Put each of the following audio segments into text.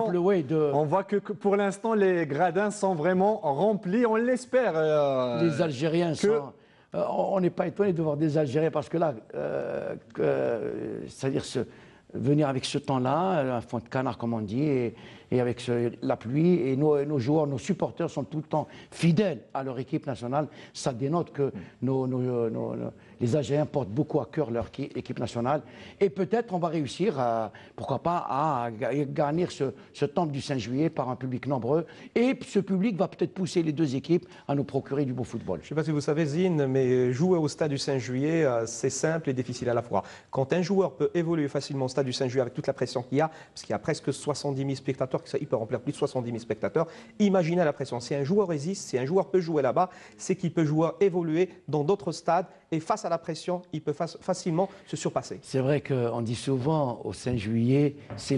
Oui, On voit que pour l'instant, les gradins sont vraiment remplis, on l'espère. Les Algériens sont... on n'est pas étonné de voir des Algériens parce que là, c'est-à-dire venir avec ce temps-là, un fond de canard comme on dit, et avec la pluie, et nos joueurs, nos supporters sont tout le temps fidèles à leur équipe nationale. Ça dénote que les Algériens portent beaucoup à cœur leur équipe nationale. Et peut-être on va réussir, pourquoi pas, à gagner ce temple du 5 juillet par un public nombreux. Et ce public va peut-être pousser les deux équipes à nous procurer du beau football. Je ne sais pas si vous savez, Zine, mais jouer au stade du 5 juillet, c'est simple et difficile à la fois. Quand un joueur peut évoluer facilement au stade du 5 juillet avec toute la pression qu'il y a, parce qu'il y a presque 70 000 spectateurs, il peut remplir plus de 70 000 spectateurs, imaginez la pression. Si un joueur résiste, si un joueur peut jouer là-bas, c'est qu'il peut évoluer dans d'autres stades et face à la pression, il peut facilement se surpasser. C'est vrai qu'on dit souvent au 5 juillet, c'est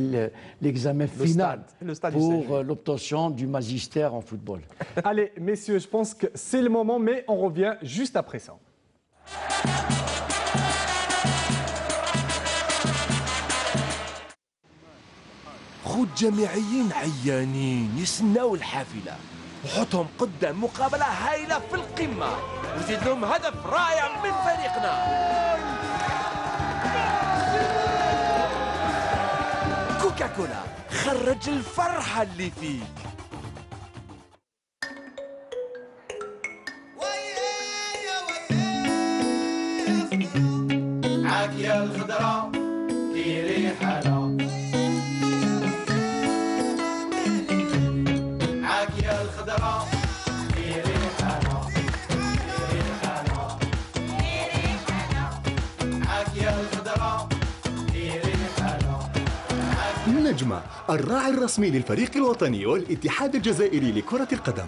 l'examen final le stade pour l'obtention du magistère en football. Allez, messieurs, je pense que c'est le moment, mais on revient juste après ça. خد جامعيين عيانين يسناو الحافلة وحطهم قدام مقابلة هايلة في القمة وزيد لهم هدف رائع من فريقنا. كوكاكولا خرج الفرحة اللي فيك. عاكية الخضرا ديري حالة عاكية الخضرا ديري حالة ديري حالة ديري حالة عاكية الخضرا ديري حالة. نجمة الراعي الرسمي للفريق الوطني والاتحاد الجزائري لكرة القدم.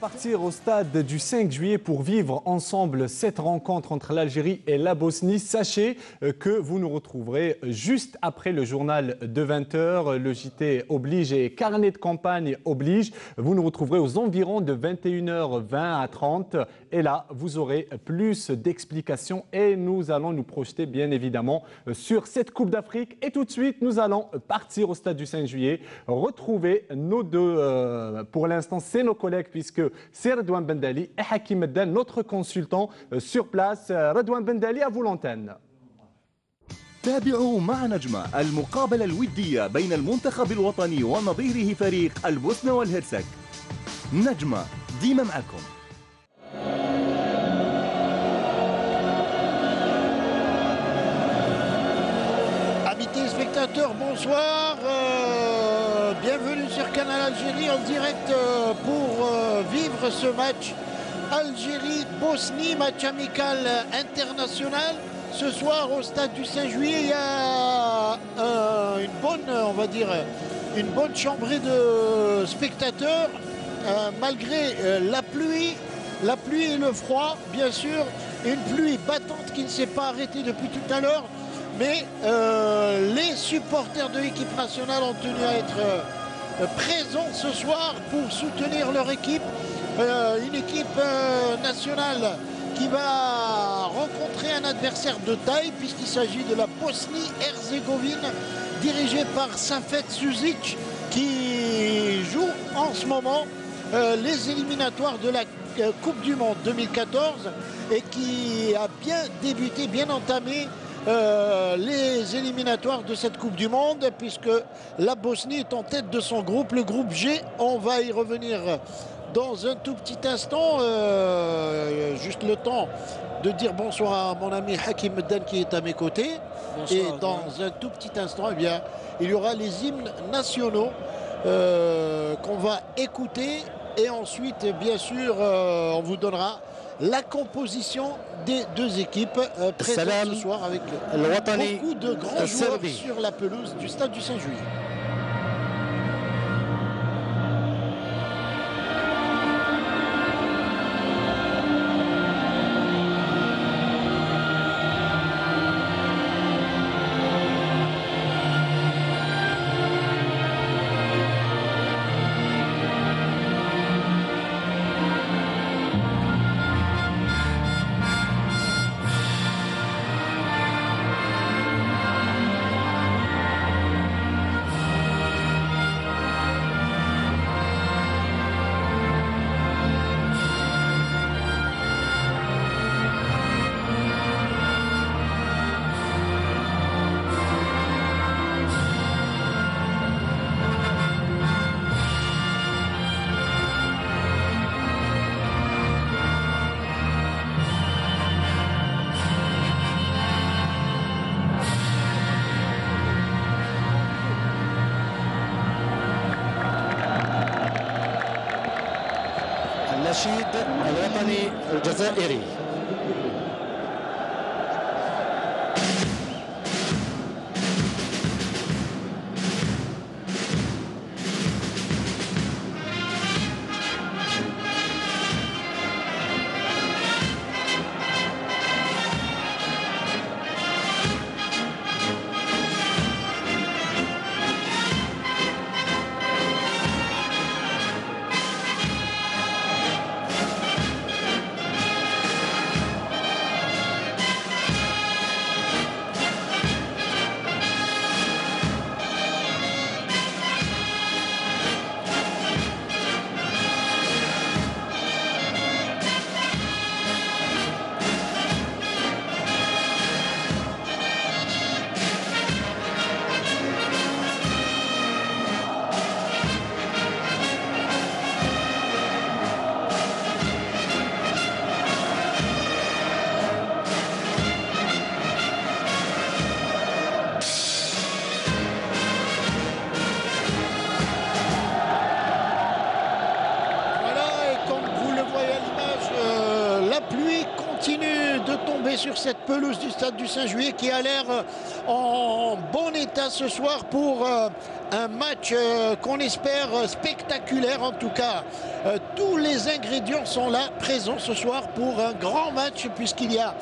Partir au stade du 5 juillet pour vivre ensemble cette rencontre entre l'Algérie et la Bosnie. Sachez que vous nous retrouverez juste après le journal de 20h. Le JT oblige et carnet de campagne oblige. Vous nous retrouverez aux environs de 21h20 à 30. Et là, vous aurez plus d'explications et nous allons nous projeter bien évidemment sur cette Coupe d'Afrique. Et tout de suite, nous allons partir au stade du 5 juillet, retrouver nos deux, pour l'instant, c'est nos collègues puisque c'est Redouane Bendali et Hakim Meddan, notre consultant sur place. Redouane Bendali, à vous l'antenne. تابعوا مع نجمة المقابلة الودية بين المنتخب الوطني ونظيره فريق البوسنة والهرسك. نجمة ديما معكم. Amis téléspectateurs, bonsoir. Bienvenue sur Canal Algérie en direct pour vivre ce match Algérie-Bosnie, match amical international. Ce soir au stade du 5 juillet, il y a une bonne, on va dire, une bonne chambrée de spectateurs malgré la pluie et le froid, bien sûr, une pluie battante qui ne s'est pas arrêtée depuis tout à l'heure. Mais les supporters de l'équipe nationale ont tenu à être présents ce soir pour soutenir leur équipe. Une équipe nationale qui va rencontrer un adversaire de taille puisqu'il s'agit de la Bosnie-Herzégovine dirigée par Safet Suzic qui joue en ce moment les éliminatoires de la Coupe du Monde 2014 et qui a bien débuté, bien entamé les éliminatoires de cette Coupe du Monde puisque la Bosnie est en tête de son groupe, le groupe G. On va y revenir dans un tout petit instant, juste le temps de dire bonsoir à mon ami Hakim Meddan qui est à mes côtés. Bonsoir, et dans un tout petit instant, eh bien, il y aura les hymnes nationaux qu'on va écouter et ensuite, bien sûr, on vous donnera la composition des deux équipes présentes ce soir avec beaucoup de grands joueurs sur la pelouse du stade du 5 juillet. النشيد الوطني الجزائري. Sur cette pelouse du stade du Saint-Juillet qui a l'air en bon état ce soir pour un match qu'on espère spectaculaire. En tout cas, tous les ingrédients sont là, présents ce soir pour un grand match, puisqu'il y a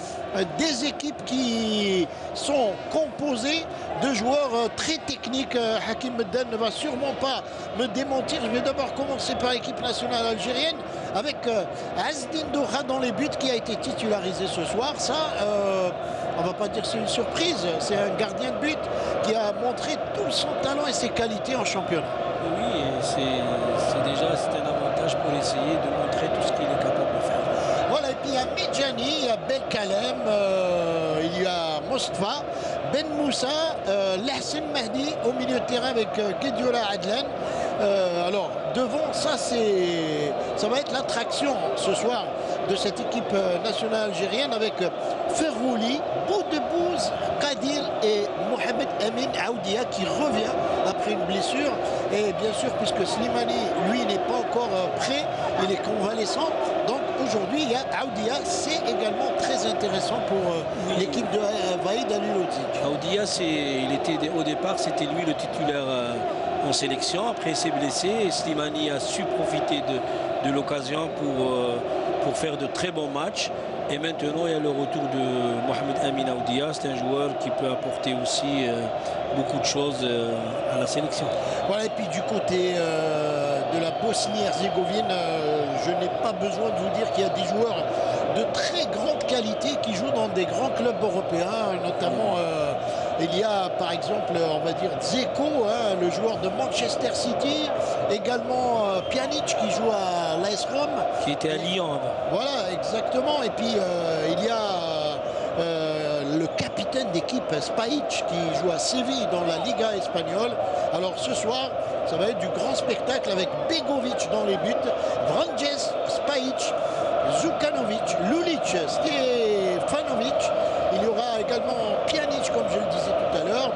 des équipes qui sont composées de joueurs très techniques. Hakim Medden ne va sûrement pas me démentir. Je vais d'abord commencer par l'équipe nationale algérienne avec Azdine Doha dans les buts, qui a été titularisé ce soir. Ça, on va pas dire que c'est une surprise, c'est un gardien de but qui a montré tout son talent et ses qualités en championnat. Oui, c'est un avantage pour essayer de montrer tout ce qu'il est capable de faire. Voilà, et puis il y a Midjani, il y a Belkalem, il y a Mostafa, Ben Moussa, Lahsen Mahdi au milieu de terrain avec Guedioula Adlan. Alors devant, ça va être l'attraction ce soir de cette équipe nationale algérienne, avec Ferrouli, Boudebouz, Qadir et Mohamed Amin Aoudia qui revient après une blessure. Et bien sûr, puisque Slimani, lui, n'est pas encore prêt, il est convalescent. Donc aujourd'hui, il y a Aoudia. C'est également très intéressant pour l'équipe de Vaïd Alilodzik. Aoudia, au départ, c'était lui le titulaire en sélection. Après, il s'est blessé et Slimani a su profiter de l'occasion pour faire de très bons matchs. Et maintenant, il y a le retour de Mohamed Amin Aoudia. C'est un joueur qui peut apporter aussi beaucoup de choses à la sélection. Voilà, et puis du côté de la Bosnie-Herzégovine, je n'ai pas besoin de vous dire qu'il y a des joueurs de très grande qualité qui jouent dans des grands clubs européens, notamment il y a par exemple, on va dire Dzeko, le joueur de Manchester City, également Pjanic qui joue à l'AS Rome. Qui était à Lyon avant. Voilà, exactement. Et puis il y a le capitaine d'équipe Spajic qui joue à Séville dans la Liga espagnole. Alors ce soir, ça va être du grand spectacle avec Begovic dans les buts, Vranjes, Spajic, Zukanovic, Lulic, Stefanovic. Il y aura également Pjanic, comme je le disais tout à l'heure,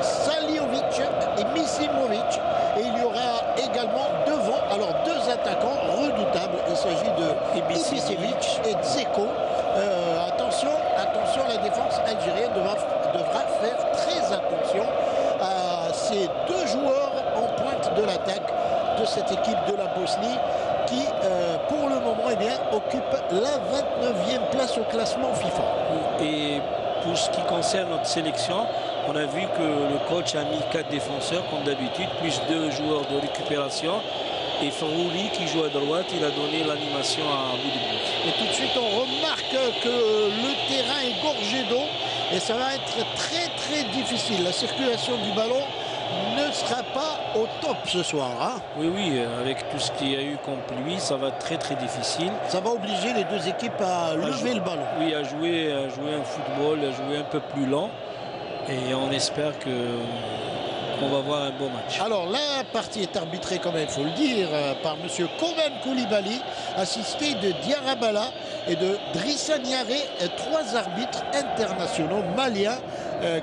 Saliovic et Misimovic. Et il y aura également devant, alors deux attaquants redoutables. Il s'agit de Ibisevic et Dzeko. Attention, la défense algérienne devra faire très attention à ces deux joueurs en pointe de l'attaque de cette équipe de la Bosnie qui, pour le moment, occupe la 29e place au classement FIFA. Et pour ce qui concerne notre sélection, on a vu que le coach a mis 4 défenseurs comme d'habitude, plus 2 joueurs de récupération. Et Ferrouli qui joue à droite, il a donné l'animation à Boudebouz. Et tout de suite, on remarque que le terrain est gorgé d'eau et ça va être très difficile. La circulation du ballon ne sera pas au top ce soir. Oui, avec tout ce qu'il y a eu comme pluie, ça va être très difficile. Ça va obliger les deux équipes à lever le ballon. Oui, à jouer un football, à jouer un peu plus lent. Et on espère qu'on va voir un beau match. Alors la partie est arbitrée, quand même, il faut le dire, par M. Koven Koulibaly, assisté de Diarabala et de Drissa Niaré, 3 arbitres internationaux maliens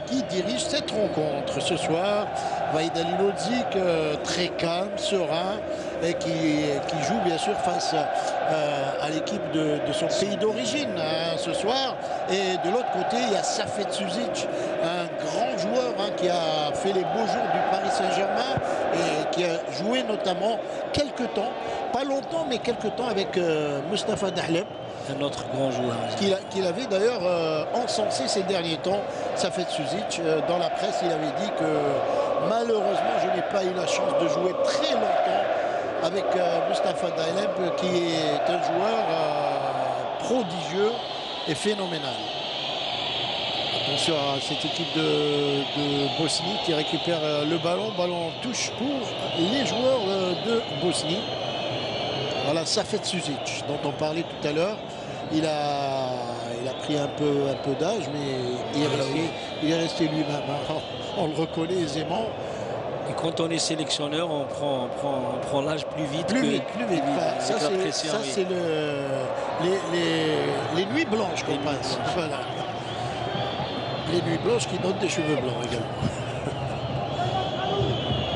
qui dirigent cette rencontre. Ce soir, Vaïd Alilodzik, très calme, serein, et qui joue bien sûr face à l'équipe de son pays d'origine ce soir. Et de l'autre côté, il y a Safet Suzic, un grand joueur qui a fait les beaux jours du Paris Saint-Germain et qui a joué notamment quelques temps, pas longtemps, mais quelques temps avec Mustapha Dahlem. Un autre grand joueur. Qu'il avait d'ailleurs encensé ces derniers temps, Safet Suzic. Dans la presse, il avait dit que malheureusement, je n'ai pas eu la chance de jouer très longtemps avec Mustapha Dahlem, qui est un joueur prodigieux et phénoménal. Attention à cette équipe de Bosnie qui récupère le ballon. Ballon en touche pour les joueurs de Bosnie. Voilà Safet Suzic dont on parlait tout à l'heure. Il a pris un peu d'âge, mais il est resté lui-même. On le reconnaît aisément. Et quand on est sélectionneur, on prend l'âge plus vite. Plus vite. Enfin, ça, c'est les nuits blanches qu'on passe. Voilà. Les nuits blanches qui donnent des cheveux blancs également.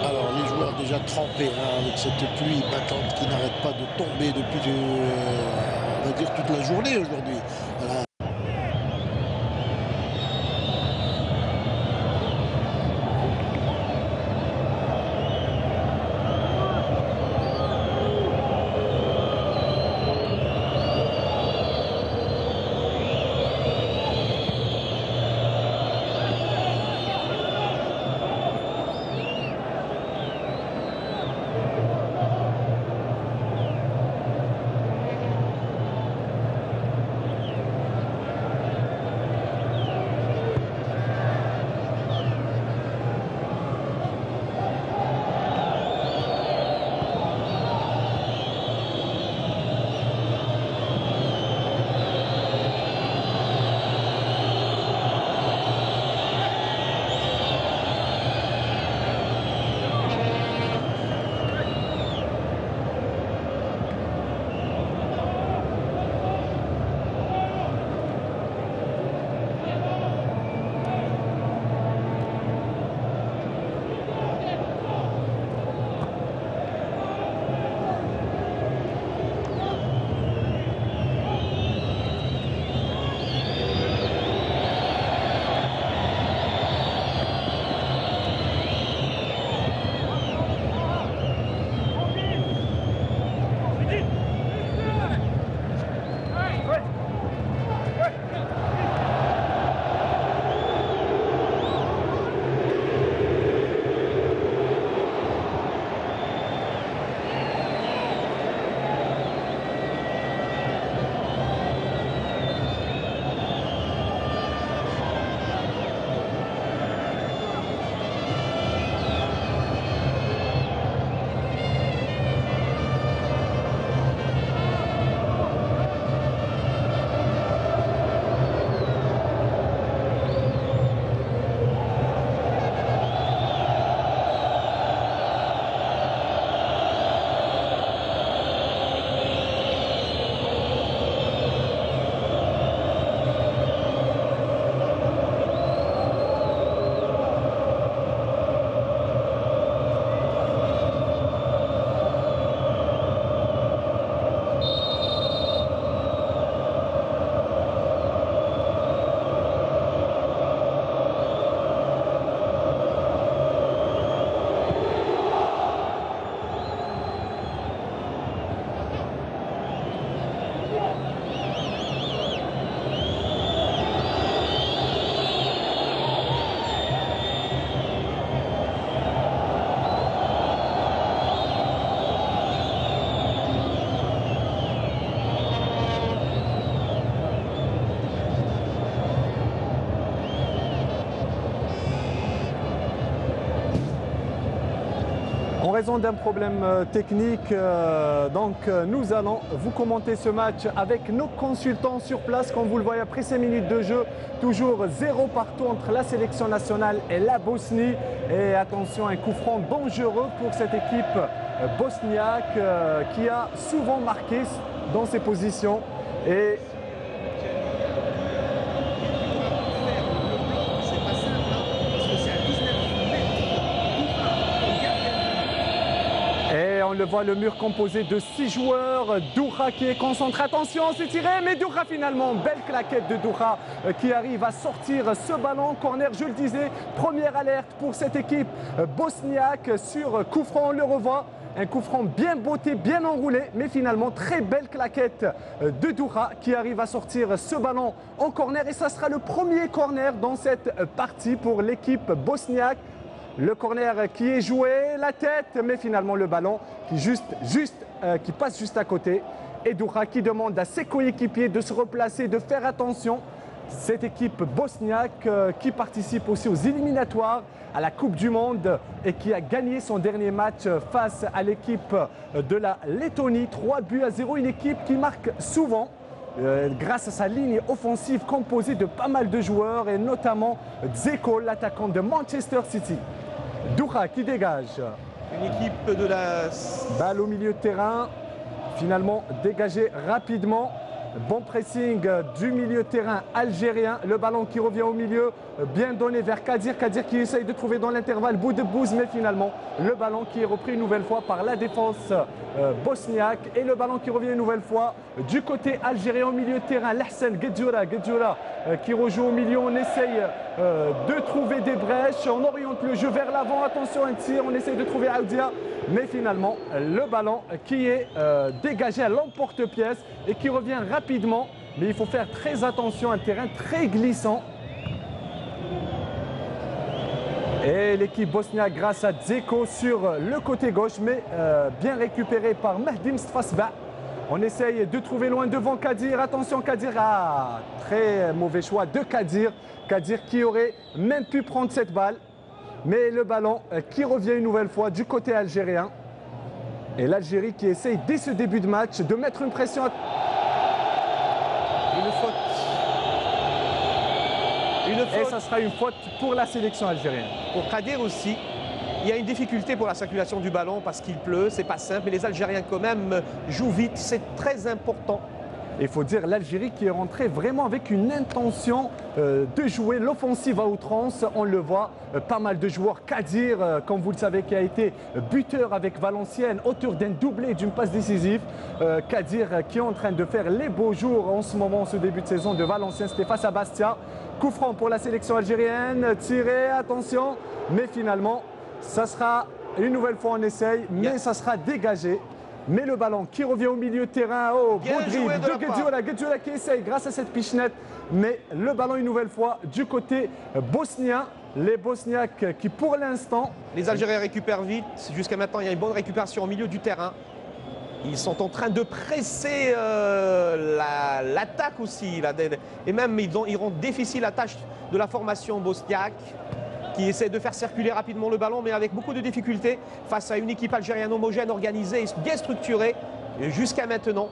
Alors, les joueurs déjà trempés avec cette pluie battante qui n'arrête pas de tomber depuis, on va dire, toute la journée aujourd'hui. Voilà. En raison d'un problème technique, nous allons vous commenter ce match avec nos consultants sur place. Comme vous le voyez, après 5 minutes de jeu, toujours 0 partout entre la sélection nationale et la Bosnie. Et attention, un coup franc dangereux pour cette équipe bosniaque qui a souvent marqué dans ses positions. Et le voit, le mur composé de 6 joueurs. Doura qui est concentré. Attention, c'est tiré, mais Doura finalement. Belle claquette de Doura qui arrive à sortir ce ballon. Corner, je le disais. Première alerte pour cette équipe bosniaque sur coup franc. On le revoit. Un coup franc bien botté, bien enroulé, mais finalement très belle claquette de Doura qui arrive à sortir ce ballon en corner. Et ça sera le premier corner dans cette partie pour l'équipe bosniaque. Le corner qui est joué, la tête, mais finalement le ballon qui passe juste à côté. Et Doura qui demande à ses coéquipiers de se replacer, de faire attention. Cette équipe bosniaque qui participe aussi aux éliminatoires à la Coupe du Monde et qui a gagné son dernier match face à l'équipe de la Lettonie. 3-0, une équipe qui marque souvent grâce à sa ligne offensive composée de pas mal de joueurs et notamment Dzeko, l'attaquant de Manchester City. Doura qui dégage. Une équipe de la... Balle au milieu de terrain, finalement dégagée rapidement. Bon pressing du milieu de terrain algérien. Le ballon qui revient au milieu, bien donné vers Kadir. Kadir qui essaye de trouver dans l'intervalle bout de bouse, mais finalement le ballon qui est repris une nouvelle fois par la défense bosniaque. Et le ballon qui revient une nouvelle fois du côté algérien au milieu de terrain. Lahsen Guedjoura qui rejoue au milieu. On essaye de trouver des brèches. On oriente le jeu vers l'avant. Attention, un tir. On essaye de trouver Aoudia. Mais finalement, le ballon qui est dégagé à l'emporte-pièce et qui revient rapidement. Mais il faut faire très attention, un terrain très glissant. Et l'équipe bosniaque grâce à Dzeko sur le côté gauche, mais bien récupéré par Mehdi Mstfasba. On essaye de trouver loin devant Kadir. Attention Kadir, très mauvais choix de Kadir. Kadir qui aurait même pu prendre cette balle. Mais le ballon qui revient une nouvelle fois du côté algérien. Et l'Algérie qui essaye dès ce début de match de mettre une pression. Une faute. Et ça sera une faute pour la sélection algérienne. Pour Kadir aussi. Il y a une difficulté pour la circulation du ballon parce qu'il pleut, c'est pas simple. Mais les Algériens quand même jouent vite, c'est très important. Il faut dire l'Algérie qui est rentrée vraiment avec une intention de jouer l'offensive à outrance. On le voit, pas mal de joueurs. Kadir, comme vous le savez, qui a été buteur avec Valenciennes, auteur d'un doublé, d'une passe décisive. Kadir qui est en train de faire les beaux jours en ce moment, ce début de saison de Valenciennes. C'était face à Bastia. Coup franc pour la sélection algérienne. Tiré, attention. Mais finalement, ça sera une nouvelle fois on essaye, mais ça sera dégagé. Mais le ballon qui revient au milieu de terrain, beau dribble de Guedjoura qui essaye grâce à cette pichenette. Mais le ballon une nouvelle fois du côté bosnien. Les Bosniaques qui pour l'instant... Les Algériens récupèrent vite. Jusqu'à maintenant, il y a une bonne récupération au milieu du terrain. Ils sont en train de presser l'attaque aussi. Et même, ils rendent difficile la tâche de la formation bosniaque, qui essaie de faire circuler rapidement le ballon, mais avec beaucoup de difficultés face à une équipe algérienne homogène, organisée et bien structurée jusqu'à maintenant.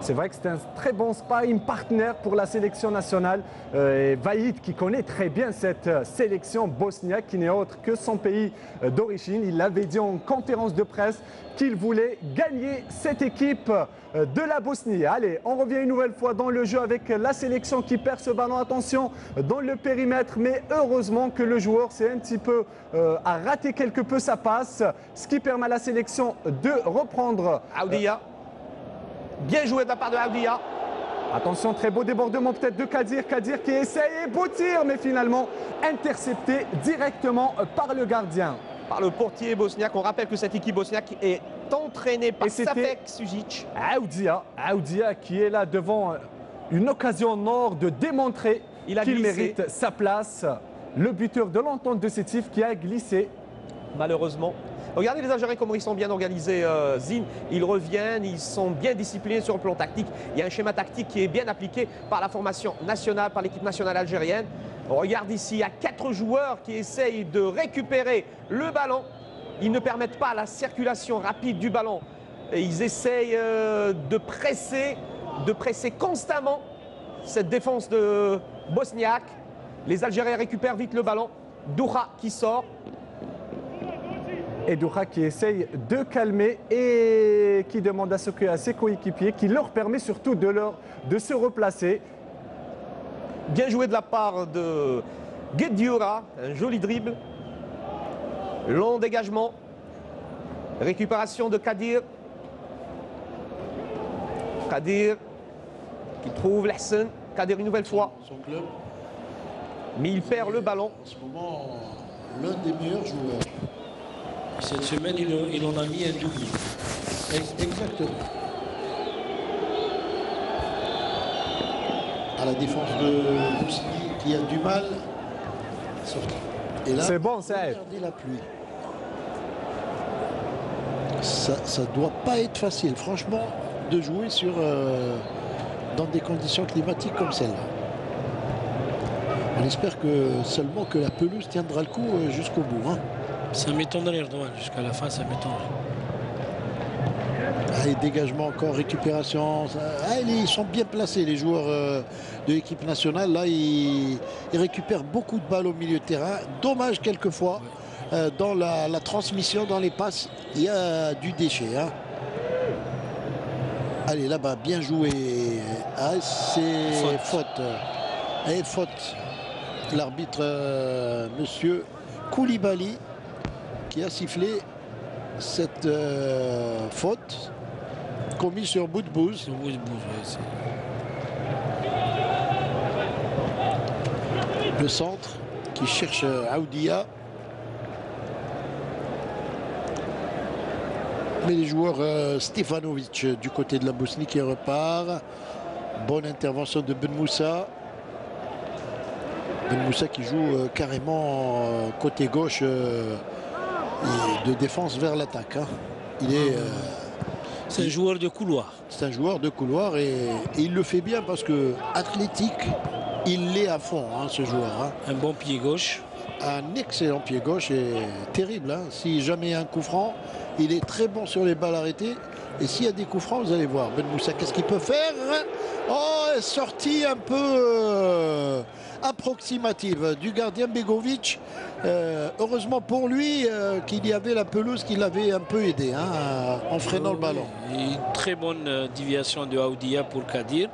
C'est vrai que c'est un très bon sparring partner pour la sélection nationale. Et Vaïd qui connaît très bien cette sélection bosniaque qui n'est autre que son pays d'origine. Il l'avait dit en conférence de presse qu'il voulait gagner cette équipe de la Bosnie. Allez, on revient une nouvelle fois dans le jeu avec la sélection qui perd ce ballon. Attention dans le périmètre, mais heureusement que le joueur s'est un petit peu a raté quelque peu sa passe, ce qui permet à la sélection de reprendre. Aoudia. Bien joué de la part de Aoudia. Attention, très beau débordement peut-être de Kadir. Kadir qui essaye, beau tir, mais finalement intercepté directement par le gardien. Par le portier bosniaque. On rappelle que cette équipe bosniaque est entraînée par Safek Sujic. Aoudia qui est là devant une occasion en or de démontrer qu'il mérite sa place. Le buteur de l'entente de Sétif qui a glissé. Malheureusement. Regardez les Algériens comment ils sont bien organisés, Zine. Ils reviennent, ils sont bien disciplinés sur le plan tactique. Il y a un schéma tactique qui est bien appliqué par la formation nationale, par l'équipe nationale algérienne. On regarde ici, il y a 4 joueurs qui essayent de récupérer le ballon. Ils ne permettent pas la circulation rapide du ballon. Et ils essayent de presser constamment cette défense de Bosniaque. Les Algériens récupèrent vite le ballon. Doura qui sort. Et Doura qui essaye de calmer et qui demande à ses coéquipiers, qui leur permet surtout de se replacer. Bien joué de la part de Guedjoura, un joli dribble. Long dégagement. Récupération de Kadir. Kadir qui trouve l'Hassan. Kadir une nouvelle fois. Son club, Mais il perd le ballon. en ce moment, l'un des meilleurs joueurs. Cette semaine, il en a mis un doublé. Exactement. À la défense de Bosnie qui a du mal à sortir. Et là, C'est bon, Saïd. regardez la pluie. Ça doit pas être facile, franchement, de jouer dans des conditions climatiques comme celle-là. On espère seulement que la pelouse tiendra le coup jusqu'au bout. Hein. Ça m'étonnerait, Erdogan. Jusqu'à la fin, ça m'étonnerait. Et dégagement encore, récupération. Ils sont bien placés, les joueurs de l'équipe nationale. Là, ils récupèrent beaucoup de balles au milieu de terrain. Dommage quelquefois, dans la transmission, dans les passes, il y a du déchet. Hein. Allez, là-bas, bien joué. C'est faute. Et faute. L'arbitre, monsieur Koulibaly, qui a sifflé cette faute commise sur Boudbouz. Le centre qui cherche Aoudia. Mais les joueurs Stefanovic du côté de la Bosnie qui repart. Bonne intervention de Ben Moussa. Ben Moussa qui joue carrément côté gauche de défense vers l'attaque. Hein. C'est un joueur de couloir. C'est un joueur de couloir et il le fait bien parce que athlétique, il l'est à fond, hein, ce joueur. Hein. Un bon pied gauche. Un excellent pied gauche et terrible. Hein. Si jamais il y a un coup franc, il est très bon sur les balles arrêtées. Et s'il y a des coups francs, vous allez voir. Ben Moussa, qu'est-ce qu'il peut faire? Oh, sortie un peu approximative du gardien Begovic. Heureusement pour lui qu'il y avait la pelouse qui l'avait un peu aidé hein, en freinant le ballon. Et une très bonne déviation de Aoudia pour Kadir.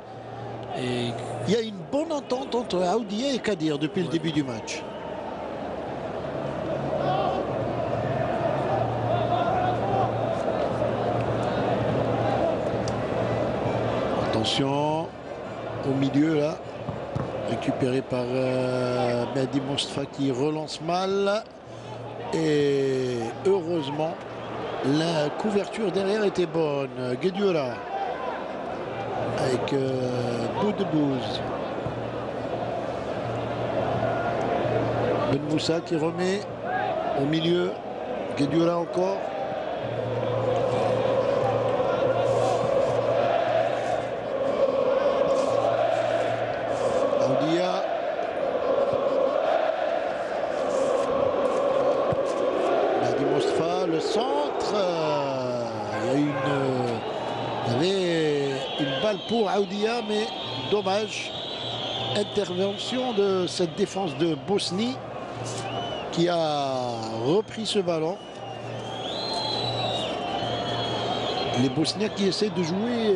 Et... Il y a une bonne entente entre Aoudia et Kadir depuis le début du match. Attention au milieu là, récupéré par Mehdi Mostafa qui relance mal et heureusement la couverture derrière était bonne. Guedioura avec Boudbouz. Ben Moussa qui remet au milieu. Guedioura encore. Aoudia. Mehdi Mostafa, le centre. Il y avait une balle pour Aoudia, mais dommage. Intervention de cette défense de Bosnie qui a repris ce ballon. Les Bosniens qui essaient de jouer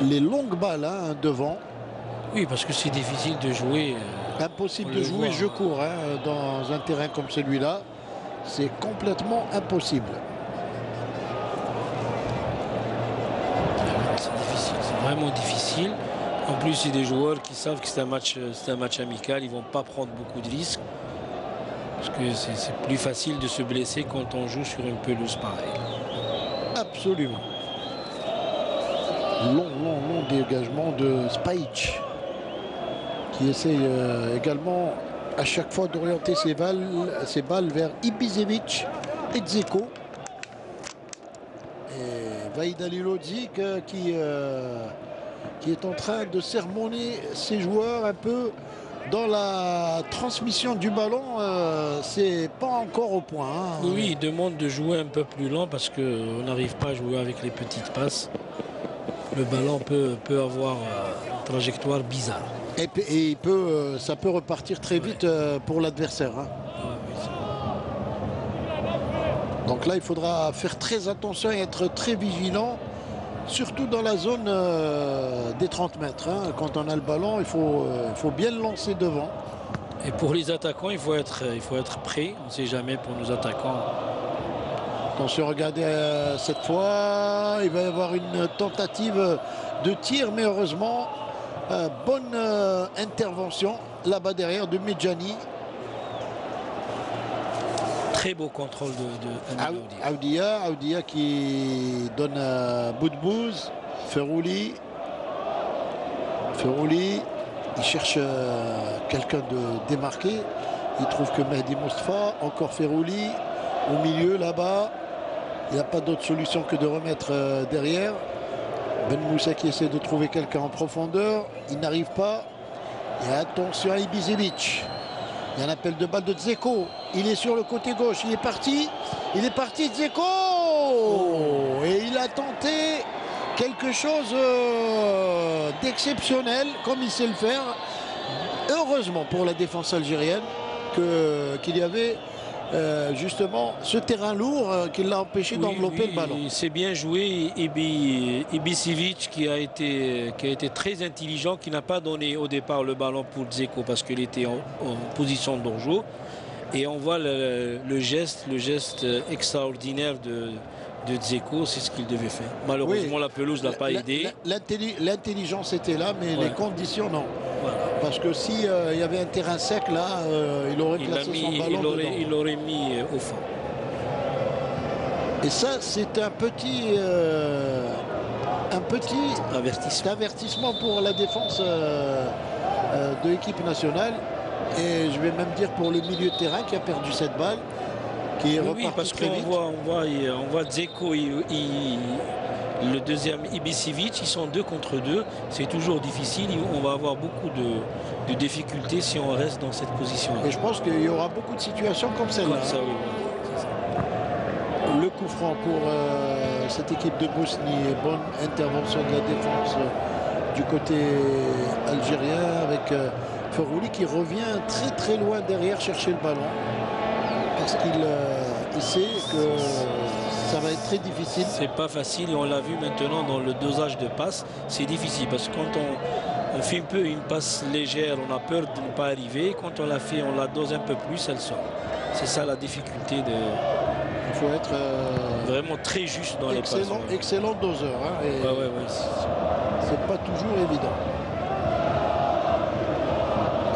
les longues balles hein, devant. Oui, parce que c'est difficile de jouer. Impossible de jouer jeu court hein, dans un terrain comme celui-là. C'est complètement impossible. C'est difficile, c'est vraiment difficile. En plus, c'est des joueurs qui savent que c'est un match amical. Ils ne vont pas prendre beaucoup de risques. Parce que c'est plus facile de se blesser quand on joue sur une pelouse pareille. Absolument. Long dégagement de Spajic qui essaye également à chaque fois d'orienter ses balles vers Ibisevic et Dzeko. Et Vahid Halilhodžić qui est en train de sermonner ses joueurs un peu dans la transmission du ballon. C'est pas encore au point. Hein. Oui, il demande de jouer un peu plus lent parce qu'on n'arrive pas à jouer avec les petites passes. Le ballon peut avoir une trajectoire bizarre. Et ça peut repartir très vite pour l'adversaire. Hein. Donc là, il faudra faire très attention et être très vigilant, surtout dans la zone des 30 mètres. Hein. Quand on a le ballon, il faut bien le lancer devant. Et pour les attaquants, il faut être prêt. On ne sait jamais pour nos attaquants Attention, regardez cette fois, il va y avoir une tentative de tir, mais heureusement, bonne intervention là-bas derrière de Medjani. Très beau contrôle de Aoudia. Aoudia qui donne Boudbouz, Ferrouli, il cherche quelqu'un de démarqué. Il trouve que Mehdi Moustapha, encore Ferrouli, au milieu là-bas. Il n'y a pas d'autre solution que de remettre derrière. Ben Moussa qui essaie de trouver quelqu'un en profondeur. Il n'arrive pas. Et attention à Ibisevic. Il y a un appel de balle de Dzeko. Il est sur le côté gauche. Il est parti. Dzeko. Et il a tenté quelque chose d'exceptionnel, comme il sait le faire. Heureusement pour la défense algérienne qu'il y avait justement ce terrain lourd qui l'a empêché d'envelopper le ballon. C'est bien joué. Ibisevic qui a été très intelligent, qui n'a pas donné au départ le ballon pour Dzeko parce qu'il était en position d'hors-jeu. Et on voit le geste extraordinaire de Dzeko, c'est ce qu'il devait faire. Malheureusement, la pelouse ne l'a pas aidé. L'intelligence était là, mais les conditions, non. Voilà. Parce que si il y avait un terrain sec là, il aurait placé son ballon il aurait mis au fond. Et ça, c'est un petit avertissement pour la défense de l'équipe nationale. Et je vais même dire pour le milieu de terrain qui a perdu cette balle, qui est reparti parce très vite. On voit Dzeko, le deuxième Ibisevic, ils sont 2 contre 2. C'est toujours difficile. On va avoir beaucoup de difficultés si on reste dans cette position. Et je pense qu'il y aura beaucoup de situations comme celle-là. Le coup franc pour cette équipe de Bosnie. Bonne intervention de la défense du côté algérien avec Ferrouli qui revient très très loin derrière chercher le ballon. Parce qu'il sait que ça va être très difficile. C'est pas facile et on l'a vu maintenant dans le dosage de passe. C'est difficile parce que quand on fait un peu une passe légère, on a peur de ne pas arriver. Quand on la fait, on la dose un peu plus, elle sort. C'est ça la difficulté de... Il faut être vraiment très juste dans les passes. Excellent doseur. Hein, et c'est pas toujours évident.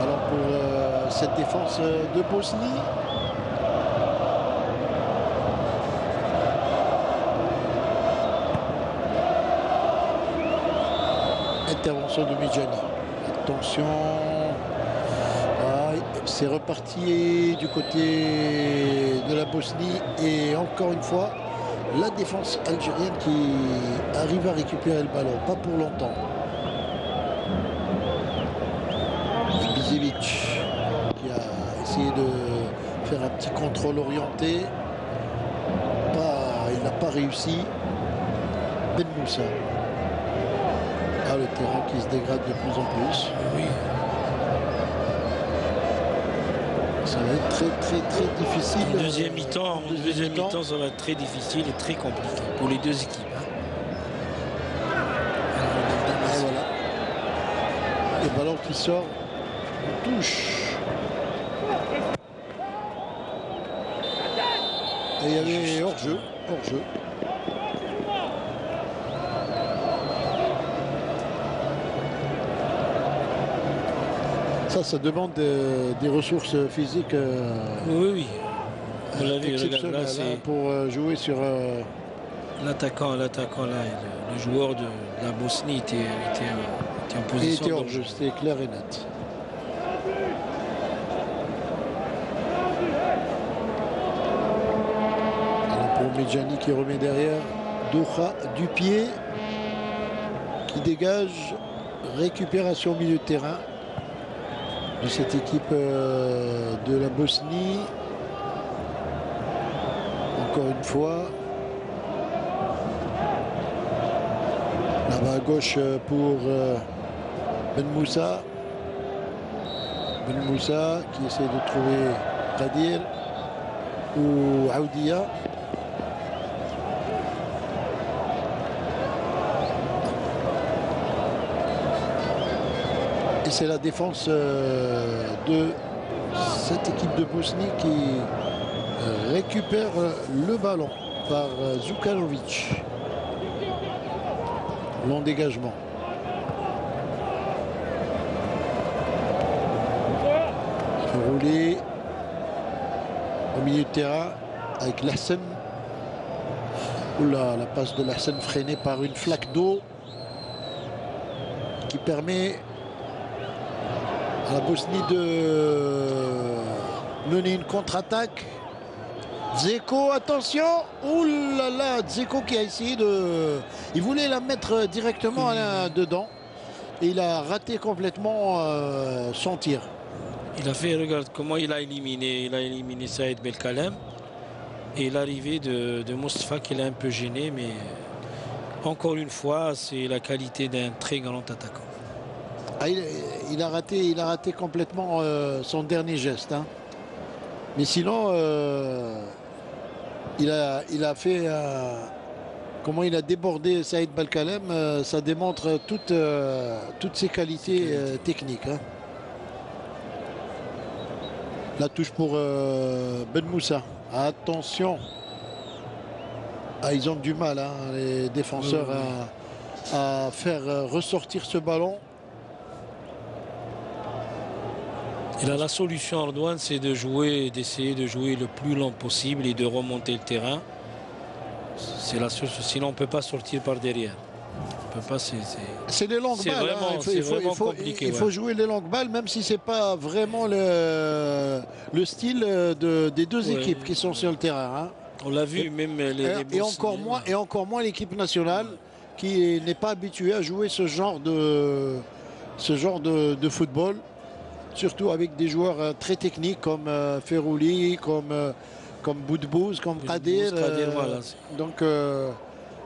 Alors pour cette défense de Bosnie, intervention de Medjani. Attention. C'est reparti du côté de la Bosnie. Et encore une fois, la défense algérienne qui arrive à récupérer le ballon. Pas pour longtemps. Ibisevic qui a essayé de faire un petit contrôle orienté. Il n'a pas réussi. Ben Moussa. Le terrain qui se dégrade de plus en plus. Oui. Ça va être très difficile. En deuxième mi-temps, ça va être très difficile et très compliqué pour les deux équipes. Et voilà. Le ballon qui sort, on touche. Et il y avait hors-jeu. Ça demande des ressources physiques oui. On l'a vu, exceptionnelles pour jouer sur... L'attaquant, là, le joueur de la Bosnie était en position. Il était hors jeu, c'était clair et net. Alors pour Medjani qui remet derrière, Doha du pied qui dégage, récupération au milieu de terrain de cette équipe de la Bosnie. Encore une fois. Là-bas à gauche pour Ben Moussa. Ben Moussa qui essaie de trouver Kadir ou Aoudia. Et c'est la défense de cette équipe de Bosnie qui récupère le ballon. par Zukanovic. Long dégagement. Roulé au milieu de terrain avec Lassen. Oula, la passe de Lassen freinée par une flaque d'eau qui permet à la Bosnie de mener une contre-attaque. Dzeko, attention. Ouh là là, Dzeko qui a essayé de... Il voulait la mettre directement dedans. Et il a raté complètement son tir. Il a fait, regarde comment il a éliminé Saïd Belkalem. Et l'arrivée de Mostafa qui l'a un peu gêné, mais encore une fois, c'est la qualité d'un très grand attaquant. Ah, il a raté complètement son dernier geste. Hein. Mais sinon, il a fait... comment il a débordé Saïd Belkalem, ça démontre toutes ses qualités techniques. Hein. La touche pour Ben Moussa. Attention. Ah, ils ont du mal, hein, les défenseurs, à faire ressortir ce ballon. Et là, la solution, Ardouane, c'est d'essayer de jouer le plus lent possible et de remonter le terrain. C'est la seule, sinon on ne peut pas sortir par derrière. On peut pas, c'est les longues balles. Il faut jouer les longues balles, même si ce n'est pas vraiment le style des deux équipes qui sont sur le terrain. Hein. On l'a vu, même et encore moins l'équipe nationale qui n'est pas habituée à jouer ce genre de football. Surtout avec des joueurs très techniques comme Ferrouli, comme Boudbouz, comme Kadir. Voilà. Donc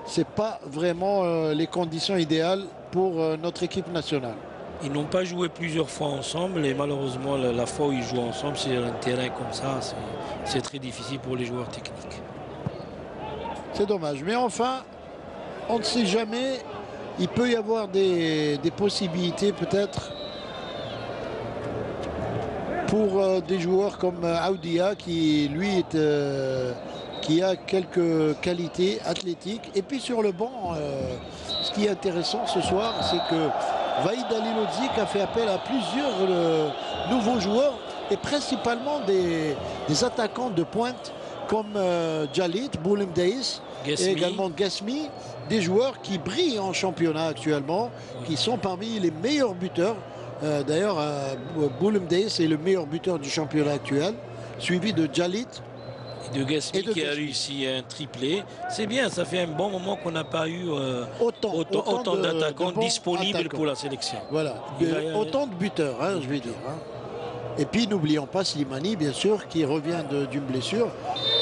c'est pas vraiment les conditions idéales pour notre équipe nationale. Ils n'ont pas joué plusieurs fois ensemble et malheureusement la fois où ils jouent ensemble sur un terrain comme ça, c'est très difficile pour les joueurs techniques. C'est dommage. Mais enfin, on ne sait jamais. Il peut y avoir des possibilités peut-être pour des joueurs comme Aoudia qui lui qui a quelques qualités athlétiques. Et puis sur le banc, ce qui est intéressant ce soir, c'est que Vahid Halilhodžić a fait appel à plusieurs nouveaux joueurs et principalement des attaquants de pointe comme Djalit, Boulemdeis et également Gasmi, des joueurs qui brillent en championnat actuellement, qui sont parmi les meilleurs buteurs. D'ailleurs, Boulemdeis est le meilleur buteur du championnat actuel, suivi de Djalit. Et de Gasmi qui a réussi un triplé. C'est bien, ça fait un bon moment qu'on n'a pas eu autant d'attaquants disponibles pour la sélection. Voilà, autant de buteurs, hein, je vais dire. Hein. Et puis n'oublions pas Slimani, bien sûr, qui revient d'une blessure,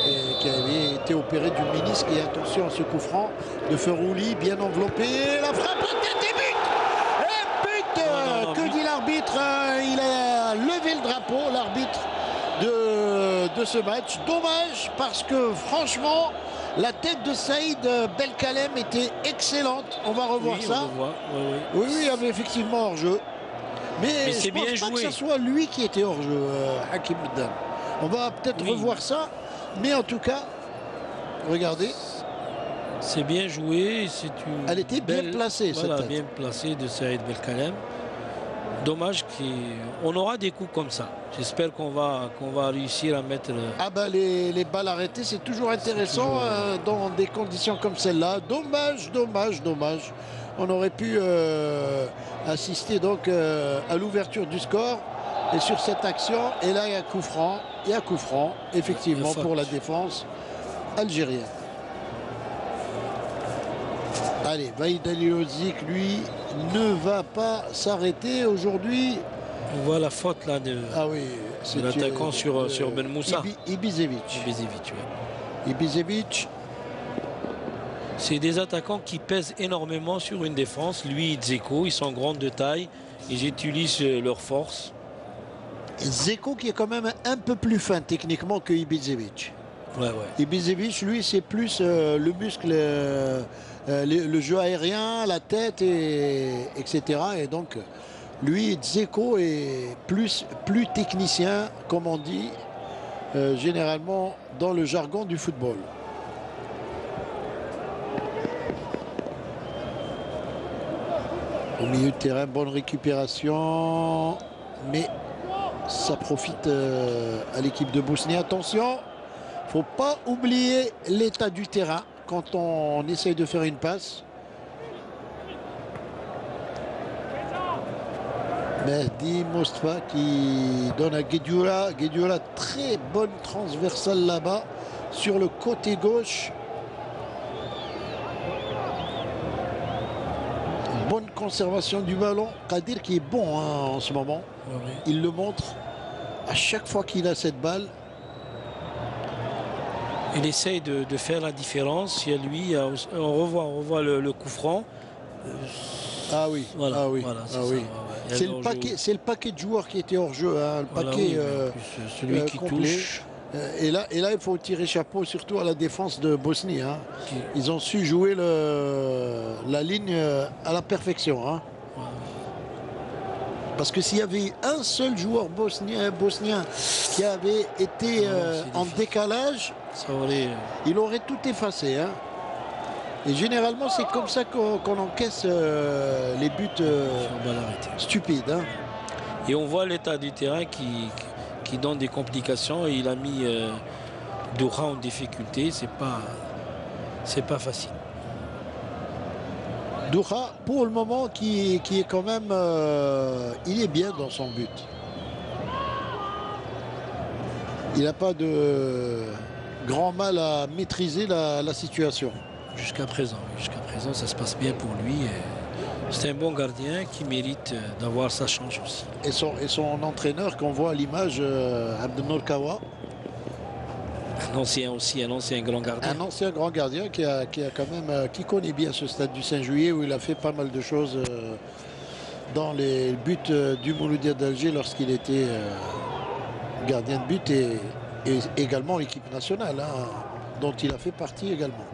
et qui avait été opéré du ménisque. Et attention à ce coup franc de Ferrouli, bien enveloppé. La frappe, la tête et but. Que dit l'arbitre? Il a levé le drapeau, l'arbitre de ce match. Dommage, parce que franchement, la tête de Saïd Belkalem était excellente. On va revoir ça. Oui, il y avait effectivement hors-jeu. Mais je ne pense pas que ce soit lui qui était hors-jeu, Hakim Bdam. On va peut-être revoir ça. Mais en tout cas, regardez. C'est bien joué. Elle était bien placée, cette tête. Bien placée de Saïd Belkalem. Dommage qu'on aura des coups comme ça. J'espère qu'on va réussir à mettre... Ah bah les balles arrêtées, c'est toujours intéressant dans des conditions comme celle-là. Dommage. On aurait pu assister donc à l'ouverture du score. Et sur cette action, et là il y a coup franc, effectivement, pour la défense algérienne. Allez, Vahid Halilhodžić, lui, ne va pas s'arrêter aujourd'hui. On voit la faute là de l'attaquant sur Ben Moussa. Ibišević. C'est des attaquants qui pèsent énormément sur une défense. Lui et Dzeko, ils sont grands de taille. Ils utilisent leur force. Dzeko qui est quand même un peu plus fin techniquement que Ibišević. Ibišević, lui, c'est plus le muscle, le jeu aérien, la tête, etc. Et donc, lui, Dzeko est plus technicien, comme on dit généralement dans le jargon du football. Au milieu de terrain, bonne récupération. Mais ça profite à l'équipe de Bosnie. Attention, il ne faut pas oublier l'état du terrain quand on essaye de faire une passe. Mehdi Mostafa qui donne à Guedioula. Guedioula, très bonne transversale là-bas sur le côté gauche. Bonne conservation du ballon. Kadir qui est bon hein, en ce moment. Oui. Il le montre à chaque fois qu'il a cette balle. Il essaye de faire la différence. Il y a lui, on revoit le coup franc. Ah oui, Voilà, ah oui, voilà, c'est ah ça, oui. ouais. Il y a C'est le le hors-jeu. paquet, c'est le paquet de joueurs qui était hors jeu, hein, le Voilà, paquet oui, mais en plus, celui qui complet. touche. Et là, il faut tirer chapeau surtout à la défense de Bosnie. Hein. Qui- Ils ont su jouer la ligne à la perfection. Hein. Parce que s'il y avait un seul joueur bosnien qui avait été c'est en difficile. décalage, Ça aurait. il aurait tout effacé. Hein. Et généralement, c'est comme ça qu'on encaisse les buts Sur balle arrêtée. stupides. Hein. Et on voit l'état du terrain qui donne des complications. Et il a mis Doha en difficulté. C'est pas facile. Doha, pour le moment, qui est quand même... il est bien dans son but. Il n'a pas de grand mal à maîtriser la situation. Jusqu'à présent, ça se passe bien pour lui. C'est un bon gardien qui mérite d'avoir sa chance aussi. Et son entraîneur qu'on voit à l'image, Abdelnour Kawa, Un ancien grand gardien. un ancien grand gardien qui connaît bien ce stade du 5 juillet où il a fait pas mal de choses dans les buts du Mouloudia d'Alger lorsqu'il était gardien de but et également l'équipe nationale hein, dont il a fait partie également.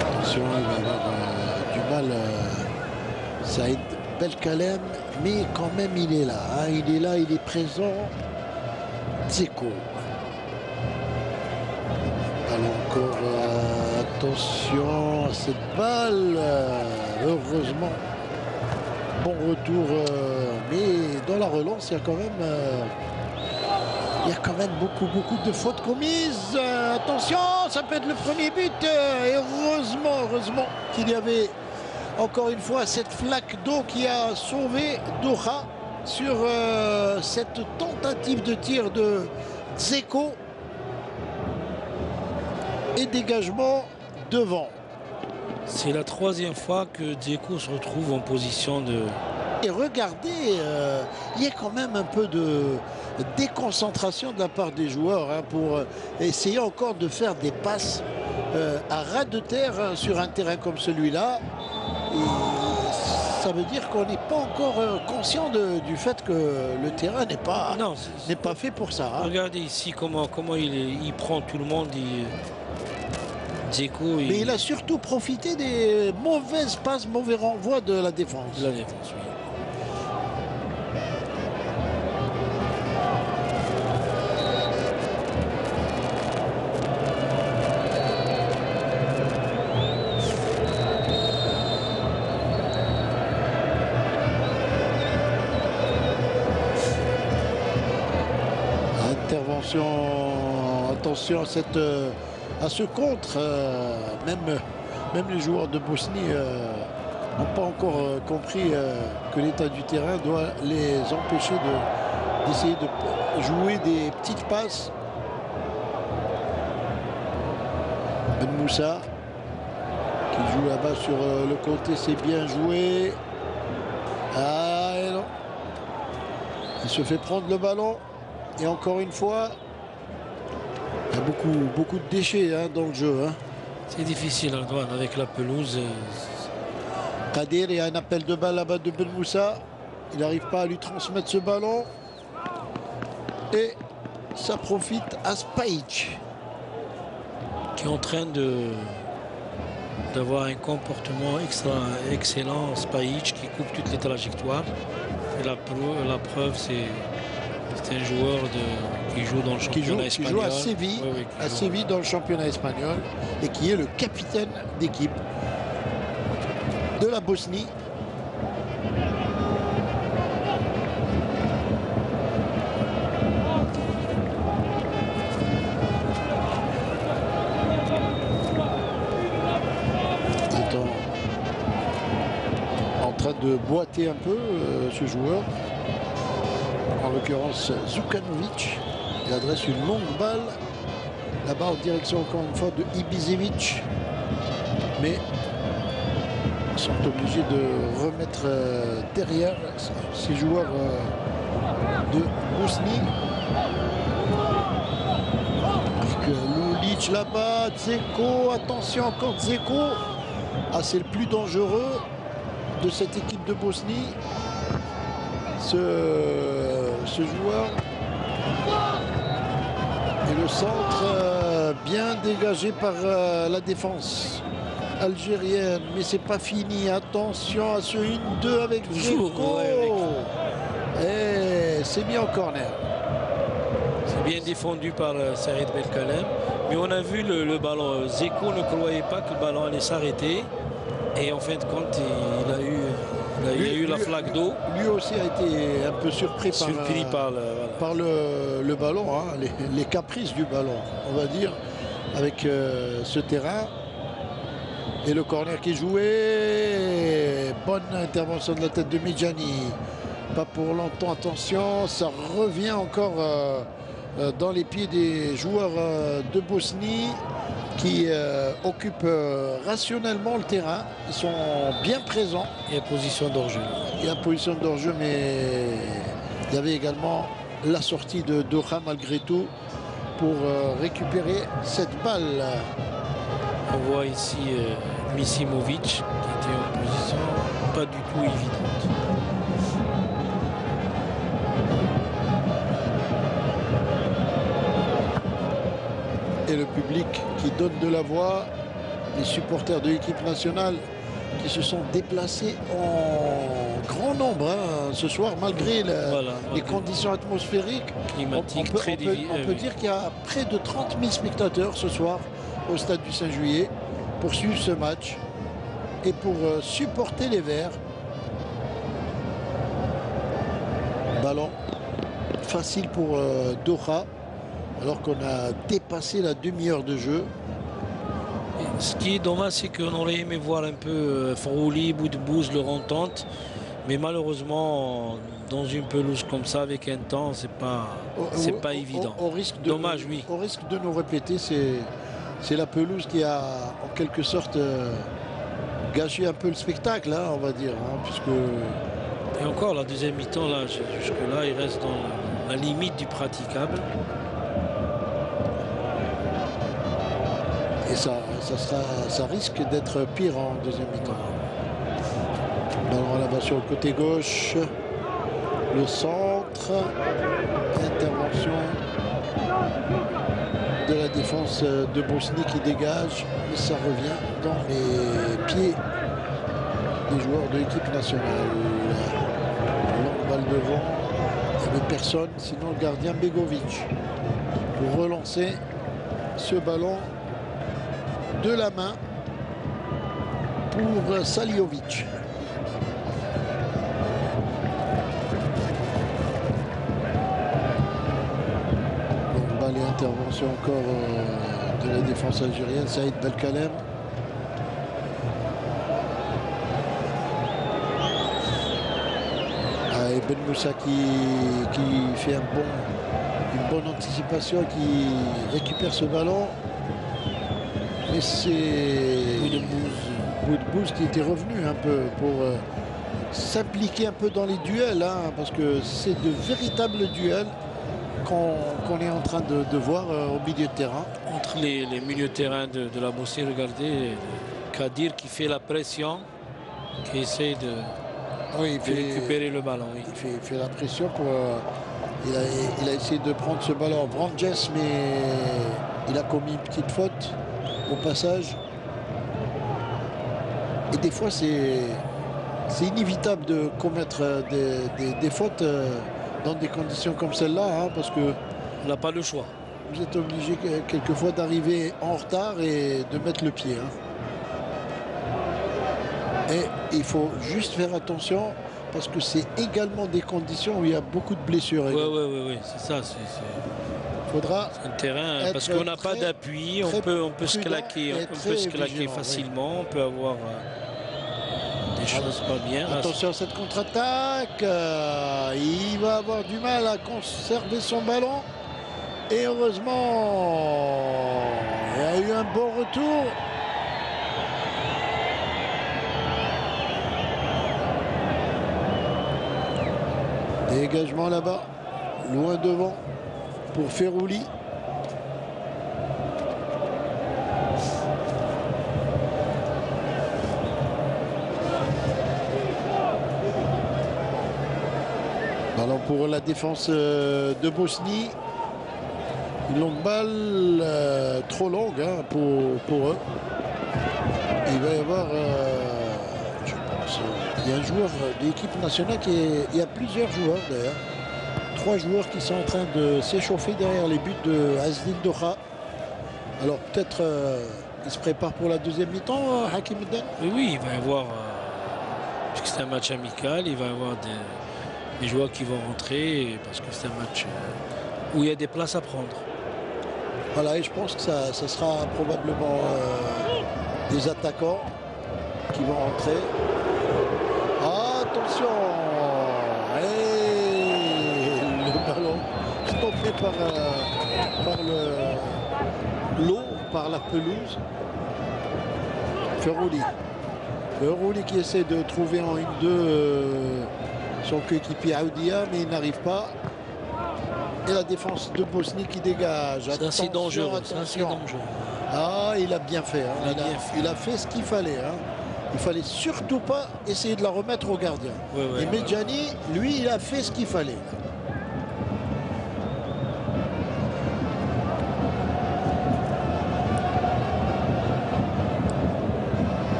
Attention, il va avoir du mal Saïd Belkalem, mais quand même il est là. Hein, il est là, il est présent. Dzeko. Alors encore attention à cette balle. Heureusement. Bon retour, mais dans la relance, il y a quand même beaucoup de fautes commises. Attention, ça peut être le premier but. Et heureusement qu'il y avait encore une fois cette flaque d'eau qui a sauvé Doha sur cette tentative de tir de Dzeko. Et dégagement devant. C'est la troisième fois que Dzeko se retrouve en position de... Et regardez, il y a quand même un peu de déconcentration de la part des joueurs hein, pour essayer encore de faire des passes à ras de terre hein, sur un terrain comme celui-là. Et ça veut dire qu'on n'est pas encore conscient du fait que le terrain n'est pas fait pour ça. Hein. Regardez ici comment il prend tout le monde. Dzeko, Mais il a surtout profité des mauvaises passes, mauvais renvois de la défense. La défense, oui. Attention à ce contre. Même les joueurs de Bosnie n'ont pas encore compris que l'état du terrain doit les empêcher d'essayer de jouer des petites passes. Ben Moussa qui joue là-bas sur le côté, c'est bien joué. Ah et non. Il se fait prendre le ballon. Et encore une fois, il y a beaucoup de déchets hein, dans le jeu. Hein. C'est difficile Antoine, avec la pelouse. Kadir, il y a un appel de balle là-bas de Ben Moussa. Il n'arrive pas à lui transmettre ce ballon. Et ça profite à Spajic. Qui est en train d'avoir un comportement excellent. Spajic qui coupe toutes les trajectoires. Et la preuve, C'est un joueur qui joue dans le championnat qui espagnol. joue à Séville, Oui, à Séville dans le championnat espagnol et qui est le capitaine d'équipe de la Bosnie. Il est en train de boiter un peu ce joueur. En l'occurrence Zukanovic. Il adresse une longue balle là-bas en direction encore une fois de Ibisevic. Mais ils sont obligés de remettre derrière ces joueurs de Bosnie. Avec Lulic là-bas, Dzeko, attention encore Dzeko. Ah, c'est le plus dangereux de cette équipe de Bosnie. Ce joueur. Et le centre bien dégagé par la défense algérienne. Mais c'est pas fini. Attention à ce 1-2 avec Dzeko. Et c'est mis en corner. C'est bien défendu par Saïd Belkalem. Mais on a vu le ballon. Dzeko ne croyait pas que le ballon allait s'arrêter. Et en fin de compte, il a eu la flaque d'eau. Lui aussi a été un peu surpris par le ballon, hein, les caprices du ballon, on va dire, avec ce terrain. Et le corner qui est joué. Bonne intervention de la tête de Midjani. Pas pour longtemps, attention, ça revient encore dans les pieds des joueurs de Bosnie qui occupent rationnellement le terrain. Ils sont bien présents. Il y a position d'hors-jeu. Il y a position d'hors-jeu, mais il y avait également la sortie de Doha malgré tout pour récupérer cette balle. On voit ici Misimovic qui était en position pas du tout évidente. Et le public qui donne de la voix, les supporters de l'équipe nationale qui se sont déplacés en grand nombre hein, ce soir, malgré les conditions atmosphériques. Climatiques on peut dire qu'il y a près de 30 000 spectateurs ce soir au stade du 5 juillet pour suivre ce match et pour supporter les Verts. Ballon facile pour Doha, alors qu'on a dépassé la demi-heure de jeu. Ce qui est dommage, c'est qu'on aurait aimé voir un peu Frouli, Boudbouz, leur entente. Mais malheureusement, dans une pelouse comme ça, avec un temps, c'est pas évident. Dommage, oui. Au risque de nous répéter, c'est la pelouse qui a en quelque sorte gâché un peu le spectacle, hein, on va dire. Hein, puisque... Et encore, la deuxième mi-temps, là, jusque-là, il reste dans la limite du praticable. Et ça risque d'être pire en deuxième mi-temps. Ballon là-bas sur le côté gauche. Le centre. Intervention de la défense de Bosnie qui dégage. Et ça revient dans les pieds des joueurs de l'équipe nationale. Longue balle devant. Il n'y avait personne, sinon le gardien Begovic. Pour relancer ce ballon de la main pour Saliovic. Donc, balle et intervention encore de la défense algérienne, Saïd Belkalem. Et Ben Moussa qui fait une bonne anticipation, qui récupère ce ballon. Mais c'est Boudbouz qui était revenu un peu pour s'impliquer un peu dans les duels, hein, parce que c'est de véritables duels qu'on est en train de voir au milieu de terrain. Entre les milieux de terrain de la Bosnie, regardez Kadir qui fait la pression, qui essaie de récupérer le ballon. Oui. Il fait la pression pour... il a essayé de prendre ce ballon en Branches, mais il a commis une petite faute au passage. Et des fois, c'est inévitable de commettre des fautes dans des conditions comme celle-là, hein, parce que On n'a pas le choix. vous êtes obligé quelquefois d'arriver en retard et de mettre le pied. Hein. Et il faut juste faire attention parce que c'est également des conditions où il y a beaucoup de blessures. Oui, c'est ça. Il faudra C'est un terrain, parce qu'on n'a pas d'appui, on peut se claquer, facilement, on peut avoir des choses pas bien. Attention à cette contre-attaque. Il va avoir du mal à conserver son ballon. Et heureusement, il y a eu un bon retour. Dégagement là-bas, loin devant pour Ferrouli. Ballon pour la défense de Bosnie. Une longue balle, trop longue hein, pour eux. Il va y avoir, je pense, il y a un joueur de l'équipe nationale il y a plusieurs joueurs d'ailleurs. 3 joueurs qui sont en train de s'échauffer derrière les buts de Azdin Doha. Alors peut-être il se prépare pour la deuxième mi-temps, Hakim Edden. Oui, il va y avoir, puisque c'est un match amical, il va y avoir des joueurs qui vont rentrer, parce que c'est un match où il y a des places à prendre. Voilà, et je pense que ça sera probablement des attaquants qui vont rentrer. Attention! Et le ballon stoppé par l'eau, par la pelouse. Ferrouli qui essaie de trouver en 1-2 son coéquipier Aoudia, mais il n'arrive pas. Et la défense de Bosnie qui dégage. C'est dangereux. Ah, il a bien fait. Hein. Il a fait ce qu'il fallait. Hein. Il fallait surtout pas essayer de la remettre au gardien. Et Medjani, lui, il a fait ce qu'il fallait.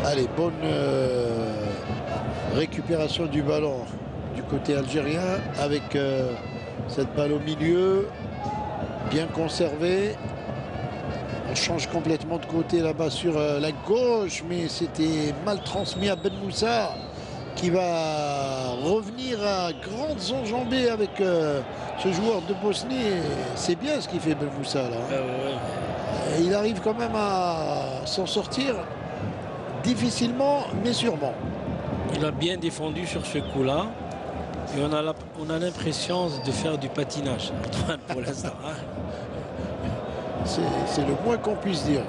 Allez, bonne récupération du ballon du côté algérien avec cette balle au milieu, bien conservée. On change complètement de côté là-bas sur la gauche, mais c'était mal transmis à Ben Moussa qui va revenir à grandes enjambées avec ce joueur de Bosnie. C'est bien ce qu'il fait Ben Moussa là. Et il arrive quand même à s'en sortir difficilement, mais sûrement. Il a bien défendu sur ce coup-là. Et on a l'impression de faire du patinage pour l'instant. Hein. C'est le moins qu'on puisse dire.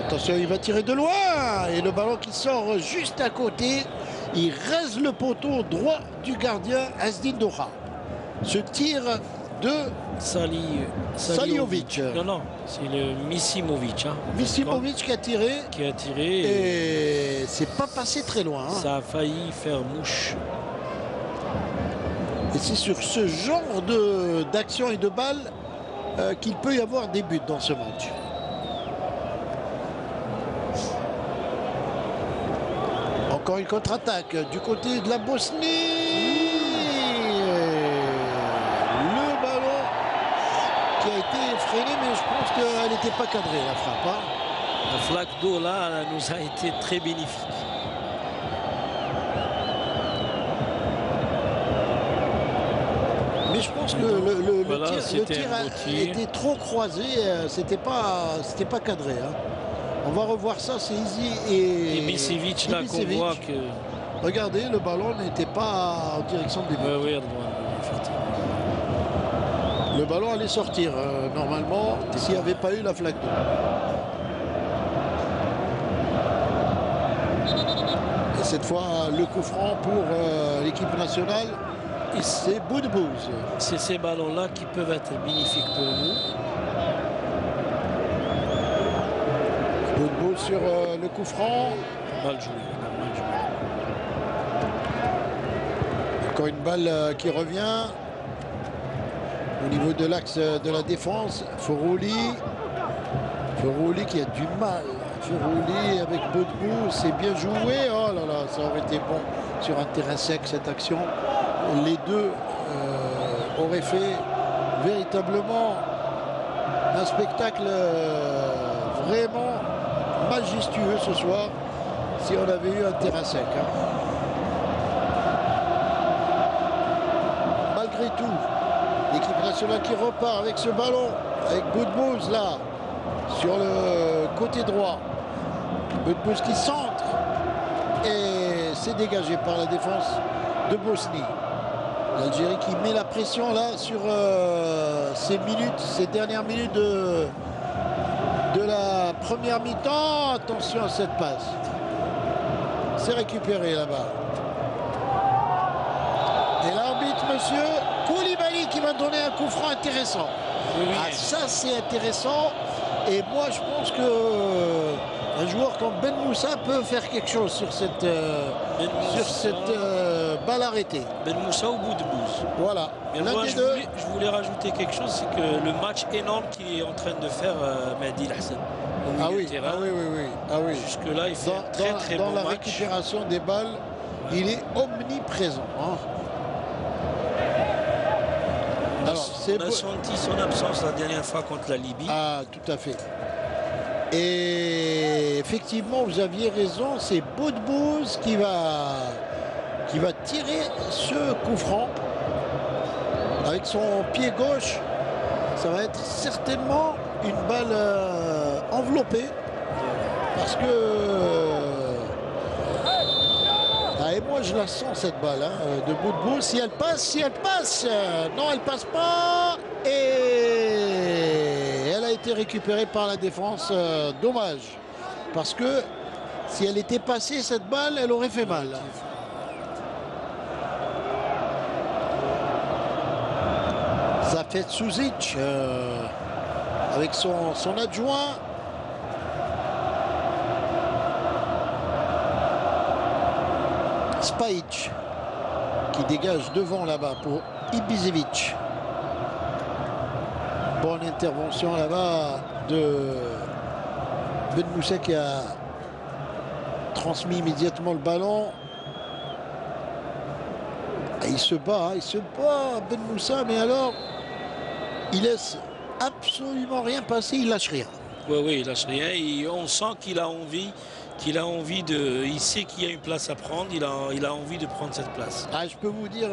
Attention, il va tirer de loin. Et le ballon qui sort juste à côté. Il reste le poteau droit du gardien Azdin Doha. Ce tir de Saliovic. Non, c'est le Misimovic. Hein. Misimovic qui a tiré. Et c'est pas passé très loin. Hein. Ça a failli faire mouche. Et c'est sur ce genre d'action et de balle qu'il peut y avoir des buts dans ce match. Encore une contre-attaque du côté de la Bosnie. Le ballon qui a été freiné, mais je pense qu'elle n'était pas cadrée, la frappe. Hein. La flaque d'eau là, elle nous a été très bénéfique. Mais je pense que le tir était trop croisé, c'était pas cadré. Hein. On va revoir ça, c'est Izzy et Ibisevic là qu'on voit que... Regardez, le ballon n'était pas en direction des buts. Oui, le ballon allait sortir normalement s'il n'y avait pas eu la flaque d'eau. Et cette fois, le coup franc pour l'équipe nationale. C'est Boudbouz. C'est ces ballons-là qui peuvent être bénéfiques pour nous. Boudbouz sur le coup franc. Mal joué. Encore une balle qui revient au niveau de l'axe de la défense. Ferrouli qui a du mal. Ferrouli avec Boudbouz, c'est bien joué. Oh là là, ça aurait été bon sur un terrain sec cette action. Les deux auraient fait véritablement un spectacle vraiment majestueux ce soir si on avait eu un terrain sec. Hein. Malgré tout, l'équipe nationale qui repart avec ce ballon, avec Boudbouz là, sur le côté droit. Boudbouz qui centre et c'est dégagé par la défense de Bosnie. L'Algérie qui met la pression là sur ces dernières minutes de la première mi-temps. Attention à cette passe. C'est récupéré là-bas. Et l'arbitre, monsieur Koulibaly, qui va donner un coup franc intéressant. Oui. Ah, ça c'est intéressant. Et moi je pense que un joueur comme Ben Moussa peut faire quelque chose sur cette, balle arrêtée. Ben Moussa ou Boudbouz. Voilà. Mais L'un moi, des je deux. voulais rajouter quelque chose, c'est que le match énorme qu'il est en train de faire Mehdi Hassan. Ah oui, ah oui, oui, oui. Ah oui. Jusque-là, il fait un très très dans bon la match. récupération des balles, il est omniprésent. Hein. Alors, c'est On a senti son absence la dernière fois contre la Libye. Ah, tout à fait. Et effectivement, vous aviez raison, c'est Boudbouz qui va tirer ce coup franc avec son pied gauche. Ça va être certainement une balle enveloppée parce que et moi je la sens cette balle de Boudbouz. Si elle passe, non, elle passe pas et elle a été récupérée par la défense. Dommage parce que si elle était passée cette balle, elle aurait fait mal. Ça fait Suzic avec son adjoint. Spajic qui dégage devant là-bas pour Ibisevic. Bonne intervention là-bas de Ben Moussa qui a transmis immédiatement le ballon. Et il se bat Ben Moussa, mais alors il laisse absolument rien passer, il lâche rien. Oui, il lâche rien. Et on sent qu'il a envie. Il sait qu'il y a une place à prendre, il a envie de prendre cette place. Ah, je peux vous dire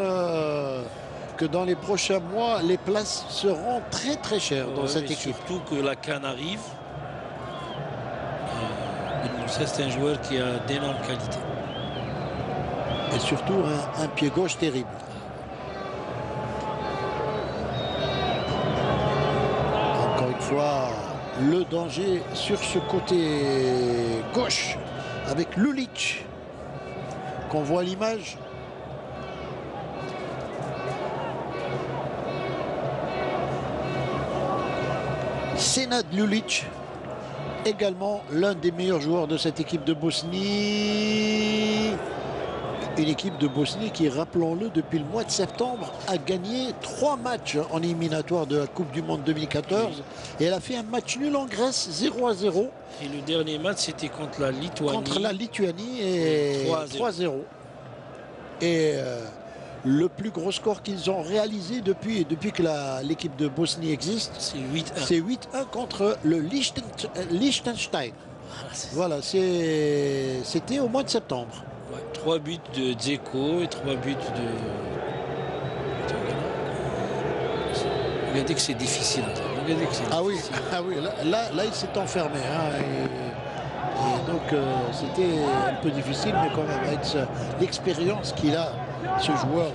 que dans les prochains mois, les places seront très très chères dans cette équipe. Surtout que la CAN arrive. Ben Moussa, c'est un joueur qui a d'énormes qualités. Et surtout un pied gauche terrible. Encore une fois, le danger sur ce côté gauche avec Lulic qu'on voit à l'image. Senad Lulic, également l'un des meilleurs joueurs de cette équipe de Bosnie. Une équipe de Bosnie qui, rappelons-le, depuis le mois de septembre, a gagné 3 matchs en éliminatoire de la Coupe du Monde 2014. Oui. Et elle a fait un match nul en Grèce, 0-0. Et le dernier match, c'était contre la Lituanie. Contre la Lituanie et 3-0. Et le plus gros score qu'ils ont réalisé depuis que l'équipe de Bosnie existe, c'est 8-1. C'est 8-1 contre le Liechtenstein. Voilà, c'était au mois de septembre. 3 buts de Dzeko et 3 buts de... Regardez que c'est difficile. Ah oui, là il s'est enfermé. Hein, et donc c'était un peu difficile, mais quand même avec l'expérience qu'il a, ce joueur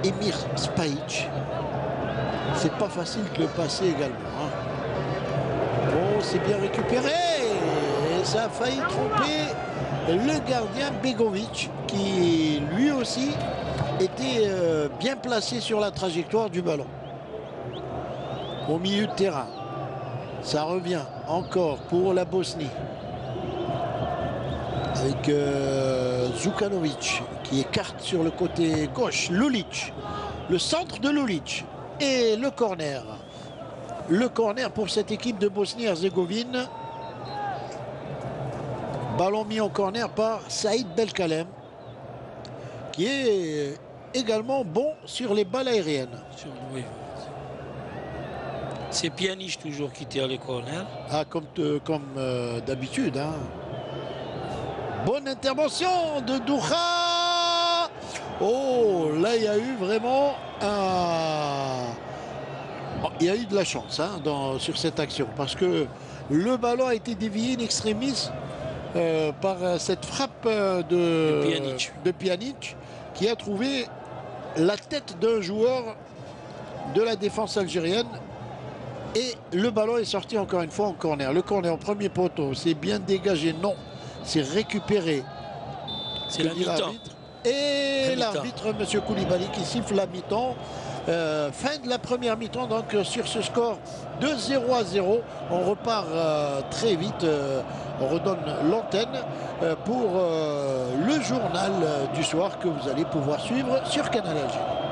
Emir Spajic, c'est pas facile de le passer également. Hein. Bon, c'est bien récupéré et ça a failli tromper le gardien Begovic qui lui aussi était bien placé sur la trajectoire du ballon. Au milieu de terrain, ça revient encore pour la Bosnie avec Zukanovic qui écarte sur le côté gauche. Lulic, le centre de Lulic et le corner. Le corner pour cette équipe de Bosnie-Herzégovine. Ballon mis en corner par Saïd Belkalem. qui est également bon sur les balles aériennes. Oui. C'est Pjanic toujours qui tire les corners. Ah, comme d'habitude. Hein. Bonne intervention de Douha. Oh, là, il y a eu vraiment il y a eu de la chance hein, sur cette action parce que le ballon a été dévié in extremis par cette frappe de Pjanic qui a trouvé la tête d'un joueur de la défense algérienne et le ballon est sorti encore une fois en corner. Le corner en premier poteau, c'est bien dégagé, non, c'est récupéré. C'est la mi-temps. Et l'arbitre, M. Koulibaly, qui siffle la mi-temps. Fin de la première mi-temps, donc sur ce score de 0-0, on repart très vite, on redonne l'antenne pour le journal du soir que vous allez pouvoir suivre sur Canal Algérie.